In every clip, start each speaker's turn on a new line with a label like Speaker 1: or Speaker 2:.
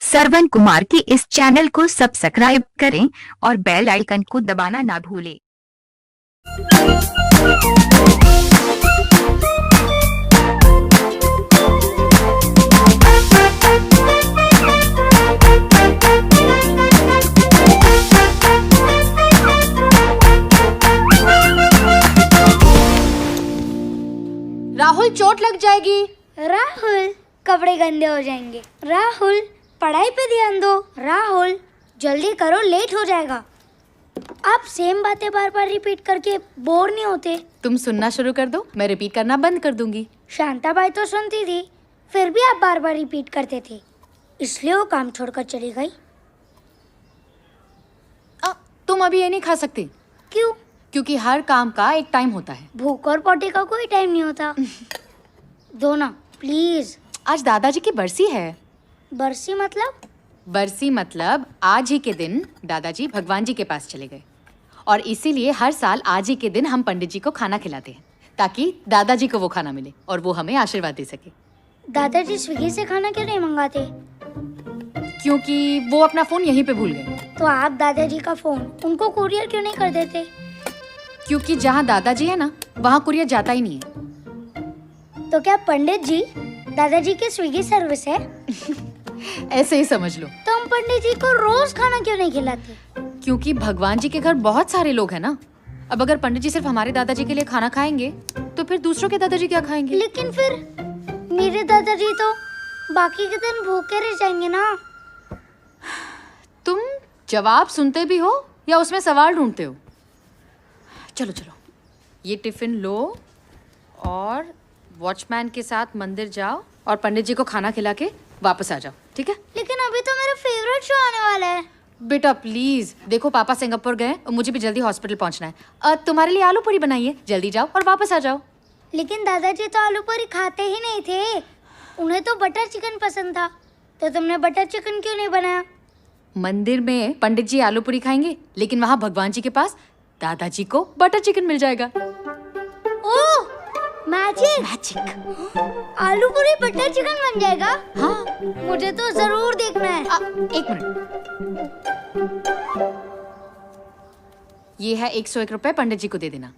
Speaker 1: श्रवण कुमार के इस चैनल को सब्सक्राइब करें और बेल आइकन को दबाना ना भूलें।
Speaker 2: राहुल, चोट लग जाएगी।
Speaker 3: राहुल, कपड़े गंदे हो जाएंगे। राहुल, पढ़ाई पे ध्यान दो। राहुल, जल्दी करो, लेट हो जाएगा। आप सेम बातें बार बार रिपीट करके बोर नहीं होते?
Speaker 2: तुम सुनना शुरू कर दो, मैं रिपीट करना बंद कर दूंगी।
Speaker 3: शांताबाई तो सुनती थी, फिर भी आप बार बार रिपीट करते थे, इसलिए वो काम छोड़कर चली गई।
Speaker 2: तुम अभी ये नहीं खा सकती।
Speaker 3: क्यों?
Speaker 2: क्योंकि हर काम का एक टाइम होता है।
Speaker 3: भूख और पोटी का कोई टाइम नहीं होता। दो ना प्लीज।
Speaker 2: आज दादाजी की बरसी है।
Speaker 3: बरसी मतलब?
Speaker 2: बरसी मतलब आज ही के दिन दादाजी भगवान जी के पास चले गए, और इसीलिए हर साल आज ही के दिन हम पंडित जी को खाना खिलाते हैं, ताकि दादाजी को वो खाना मिले और वो हमें आशीर्वाद दे सके।
Speaker 3: दादाजी स्विगी से खाना क्यों नहीं मंगाते?
Speaker 2: क्योंकि वो अपना फोन यहीं पे भूल गए।
Speaker 3: तो आप दादाजी का फोन उनको कुरियर क्यों नहीं कर देते?
Speaker 2: क्योंकि जहाँ दादाजी है ना, वहाँ कुरियर जाता ही नहीं है।
Speaker 3: तो क्या पंडित जी दादाजी की स्विगी सर्विस है?
Speaker 2: ऐसे ही समझ लो।
Speaker 3: तो हम पंडित जी को रोज खाना क्यों नहीं खिलाते?
Speaker 2: क्योंकि भगवान जी के घर बहुत सारे लोग हैं ना। अब अगर पंडित जी सिर्फ हमारे दादाजी के लिए खाना खाएंगे तो फिर दूसरों के दादाजी क्या खाएंगे?
Speaker 3: लेकिन फिर मेरे दादाजी तो बाकी के दिन भूखे रह जाएंगे ना।
Speaker 2: तुम जवाब सुनते भी हो या उसमें सवाल ढूंढते हो? चलो चलो, ये टिफिन लो और वॉचमैन के साथ मंदिर जाओ और पंडित जी को खाना खिला के वापस आ जाओ, ठीक है?
Speaker 3: लेकिन अभी तो मेरा फेवरेट शो आने वाला है।
Speaker 2: बेटा प्लीज देखो, पापा सिंगापुर गए और मुझे भी जल्दी हॉस्पिटल पहुंचना है। तुम्हारे लिए आलू पूरी बनाइए, जल्दी जाओ और वापस आ जाओ।
Speaker 3: लेकिन दादाजी तो आलू पूरी खाते ही नहीं थे, उन्हें तो बटर चिकन पसंद था। तो तुमने बटर चिकन क्यों नहीं बनाया?
Speaker 2: मंदिर में पंडित जी आलू पूरी खाएंगे, लेकिन वहाँ भगवान जी के पास दादाजी को बटर चिकन मिल जाएगा।
Speaker 3: ओह, मैजिक!
Speaker 2: मैजिक!
Speaker 3: आलू पूरी बटर चिकन बन जाएगा?
Speaker 2: हाँ,
Speaker 3: मुझे तो जरूर देखना है।
Speaker 2: एक मिनट, ये है 101 रुपए, पंडित जी को दे देना।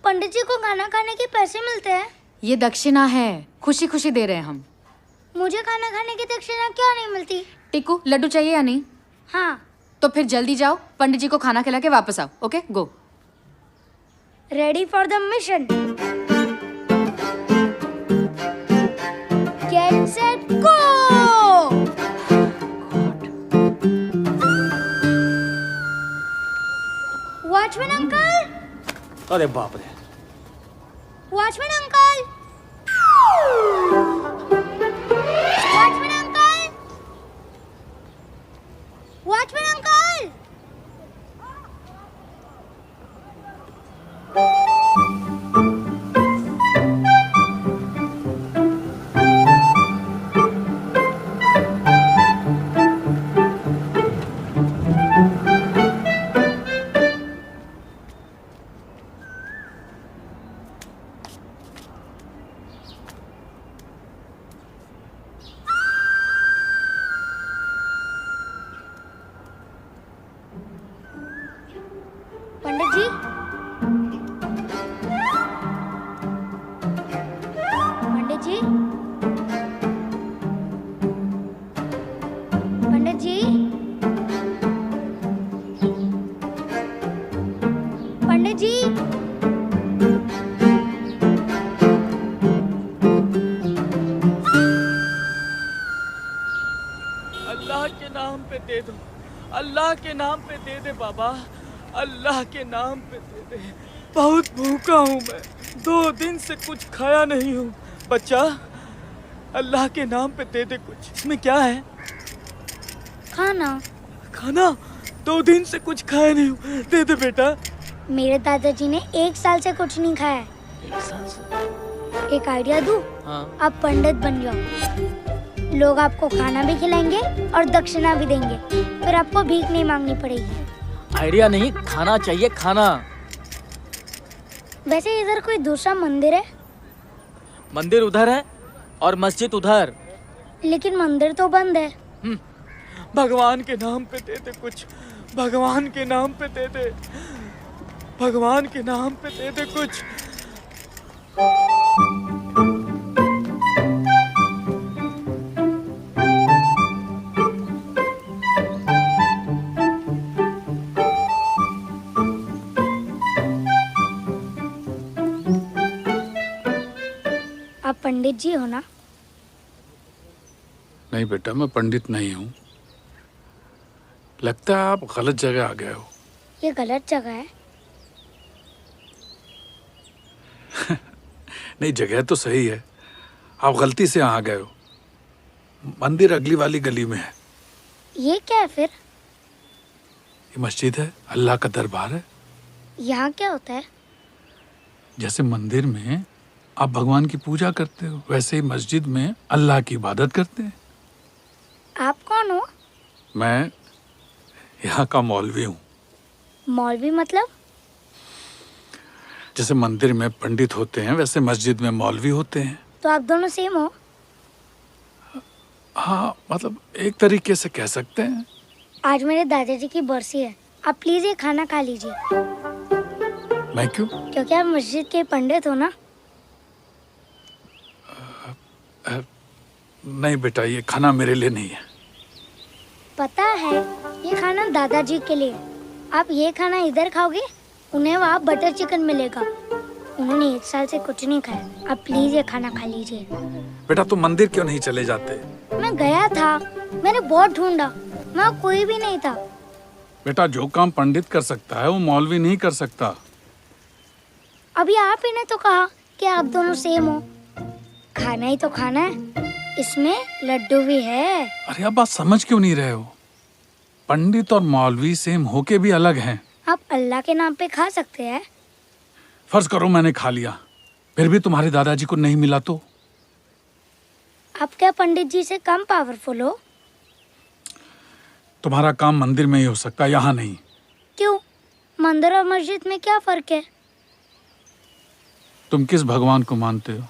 Speaker 3: पंडित जी को खाना खाने के पैसे मिलते हैं?
Speaker 2: ये दक्षिणा है, खुशी खुशी दे रहे हैं हम।
Speaker 3: मुझे खाना खाने की दक्षिणा क्यों नहीं मिलती?
Speaker 2: टिक्कू, लड्डू चाहिए या नहीं?
Speaker 3: हाँ।
Speaker 2: तो फिर जल्दी जाओ, पंडित जी को खाना खिला के वापस आओ। Okay, go.
Speaker 3: Ready for the mission. Get set go. Watchman uncle!
Speaker 4: अरे बाप रे!
Speaker 3: Watchman uncle! Watchman uncle! Watchman uncle! Pandit ji, Pandit ji, Pandit ji, Pandit ji.
Speaker 4: Allah के नाम पे दे दो, अल्लाह के नाम पे दे दे बाबा, अल्लाह के नाम पे दे दे। बहुत भूखा हूँ मैं, 2 दिन से कुछ खाया नहीं हूँ। बच्चा, अल्लाह के नाम पे दे दे कुछ। इसमें क्या है?
Speaker 3: खाना।
Speaker 4: खाना? 2 दिन से कुछ खाया नहीं हूँ, दे दे बेटा।
Speaker 3: मेरे दादाजी ने 1 साल से कुछ नहीं खाया है।
Speaker 4: 1 साल से?
Speaker 3: एक आइडिया दूं?
Speaker 4: हाँ।
Speaker 3: आप पंडित बन जाओ, लोग आपको खाना भी खिलाएंगे और दक्षिणा भी देंगे, फिर आपको भीख नहीं मांगनी पड़ेगी।
Speaker 4: आइडिया नहीं, खाना चाहिए, खाना।
Speaker 3: वैसे इधर कोई दूसरा मंदिर है?
Speaker 4: मंदिर उधर है और मस्जिद उधर।
Speaker 3: लेकिन मंदिर तो बंद है।
Speaker 4: भगवान के नाम पे दे दे कुछ, भगवान के नाम पे दे दे, भगवान के नाम पे दे दे कुछ।
Speaker 3: आप पंडित जी हो ना?
Speaker 5: नहीं बेटा, मैं पंडित नहीं हूँ। लगता है आप गलत जगह आ गए हो।
Speaker 3: ये गलत जगह है।
Speaker 5: नहीं, जगह तो सही है, आप गलती से यहाँ आ गए हो। मंदिर अगली वाली गली में है।
Speaker 3: ये क्या है फिर?
Speaker 5: ये मस्जिद है, अल्लाह का दरबार है।
Speaker 3: यहाँ क्या होता है?
Speaker 5: जैसे मंदिर में आप भगवान की पूजा करते हो, वैसे ही मस्जिद में अल्लाह की इबादत करते हैं।
Speaker 3: आप कौन हो?
Speaker 5: मैं यहाँ का मौलवी हूँ।
Speaker 3: मौलवी मतलब?
Speaker 5: जैसे मंदिर में पंडित होते हैं, वैसे मस्जिद में मौलवी होते हैं।
Speaker 3: तो आप दोनों सेम हो?
Speaker 5: हाँ, मतलब एक तरीके से कह सकते हैं।
Speaker 3: आज मेरे दादाजी की बरसी है, आप प्लीज ये खाना खा लीजिए।
Speaker 5: मैं क्यों?
Speaker 3: क्योंकि आप मस्जिद के पंडित हो ना।
Speaker 5: नहीं बेटा, ये खाना मेरे लिए नहीं है।
Speaker 3: पता है, ये खाना दादाजी के लिए। आप ये खाना इधर खाओगे, उन्हें वहाँ बटर चिकन मिलेगा। उन्होंने 1 साल से कुछ नहीं खाया। आप प्लीज ये खाना खा लीजिए।
Speaker 5: बेटा, तुम मंदिर क्यों नहीं चले जाते?
Speaker 3: मैं गया था, मैंने बहुत ढूंढा, वहाँ कोई भी नहीं था।
Speaker 5: बेटा, जो काम पंडित कर सकता है वो मौलवी नहीं कर सकता।
Speaker 3: अभी आप ही ने तो कहा कि आप दोनों सेम हो। खाना ही तो खाना है, इसमें लड्डू भी है।
Speaker 5: अरे आप बात समझ क्यों नहीं रहे हो? पंडित और मौलवी सेम होके भी अलग हैं।
Speaker 3: आप अल्लाह के नाम पे खा सकते हैं।
Speaker 5: फर्ज करो मैंने खा लिया, फिर भी तुम्हारे दादाजी को नहीं मिला तो?
Speaker 3: आप क्या पंडित जी से कम पावरफुल हो?
Speaker 5: तुम्हारा काम मंदिर में ही हो सकता है, यहाँ नहीं।
Speaker 3: क्यों? मंदिर और मस्जिद में क्या फर्क है?
Speaker 5: तुम किस भगवान को मानते हो?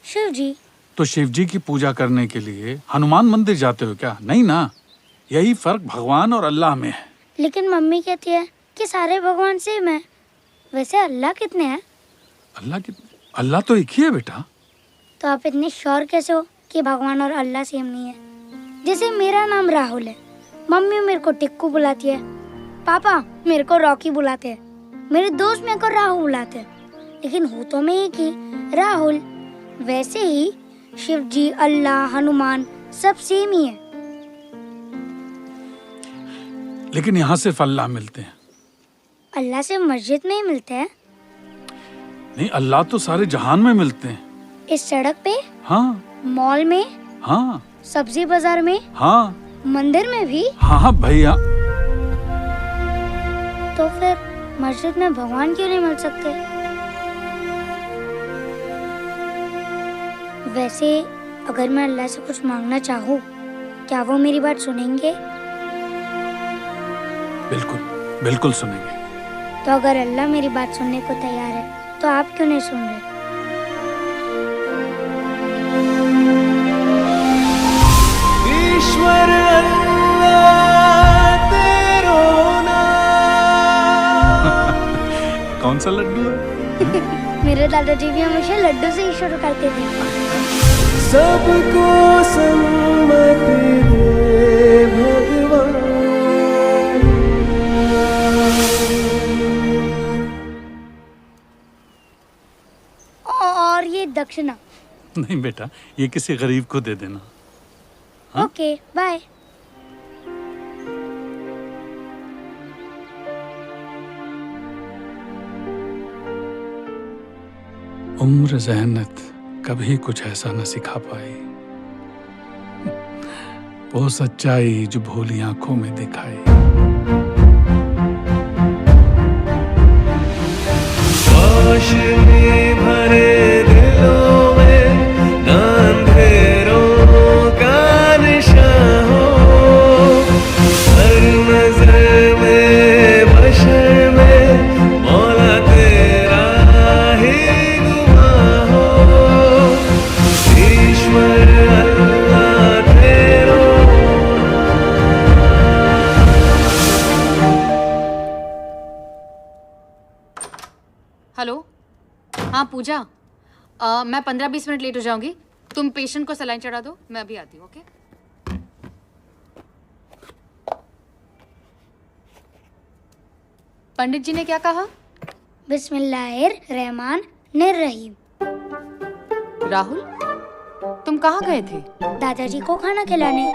Speaker 3: शिव जी।
Speaker 5: तो शिव जी की पूजा करने के लिए हनुमान मंदिर जाते हो क्या? नहीं ना। यही फर्क भगवान और अल्लाह में है।
Speaker 3: लेकिन मम्मी कहती है कि सारे भगवान सेम है। वैसे अल्लाह कितने हैं?
Speaker 5: अल्लाह तो एक ही है बेटा।
Speaker 3: तो आप इतने श्योर कैसे हो कि भगवान और अल्लाह सेम नहीं है? जैसे मेरा नाम राहुल है, मम्मी मेरे को टिक्कू बुलाती है, पापा मेरे को रॉकी बुलाते हैं, मेरे दोस्त मेरे को राहुल बुलाते हैं, लेकिन हो तो मैं एक ही, राहुल। वैसे ही शिव जी, अल्लाह, हनुमान सब सेम ही है।
Speaker 5: लेकिन यहाँ सिर्फ अल्लाह मिलते हैं।
Speaker 3: अल्लाह से मस्जिद में ही मिलते हैं?
Speaker 5: नहीं, अल्लाह तो सारे जहान में मिलते हैं।
Speaker 3: इस सड़क पे?
Speaker 5: हाँ।
Speaker 3: मॉल में?
Speaker 5: हाँ।
Speaker 3: सब्जी बाजार में?
Speaker 5: हाँ।
Speaker 3: मंदिर में भी?
Speaker 5: हाँ भैया।
Speaker 3: तो फिर मस्जिद में भगवान क्यों नहीं मिल सकते? वैसे अगर मैं अल्लाह से कुछ मांगना चाहूँ, क्या वो मेरी बात सुनेंगे?
Speaker 5: बिल्कुल, बिल्कुल सुनेंगे।
Speaker 3: तो अगर अल्लाह मेरी बात सुनने को तैयार है, तो आप क्यों नहीं सुन रहे?
Speaker 4: ईश्वर अल्लाह तेरो नाम।
Speaker 5: कौन सा लड्डू है?
Speaker 3: मेरे दादाजी भी हमेशा लड्डू से ही शुरू करते थे।
Speaker 4: सबको सम्मति दे भगवान।
Speaker 3: और ये दक्षिणा।
Speaker 5: नहीं बेटा, ये किसी गरीब को दे देना। हाँ?
Speaker 3: Okay, bye.
Speaker 5: उम्र ज़हनत कभी कुछ ऐसा न सिखा पाई, वो सच्चाई जो भोली आंखों में दिखाई।
Speaker 6: रोशनी भरे दिलों में अंधेरों का निशान हो, हर नजर में बशर में मौला तेरा ही गुमां हो। ईश्वर अल्लाह तेरो
Speaker 2: हाँ पूजा, मैं 15-20 मिनट लेट हो जाऊंगी। तुम पेशेंट को सलाइन चढ़ा दो, मैं अभी आती हूँ। ओके? पंडित जी ने क्या कहा?
Speaker 3: बिस्मिल्लाहिर्रहमानिर्रहीम।
Speaker 2: राहुल, तुम कहाँ गए थे?
Speaker 3: दादाजी को खाना खिलाने।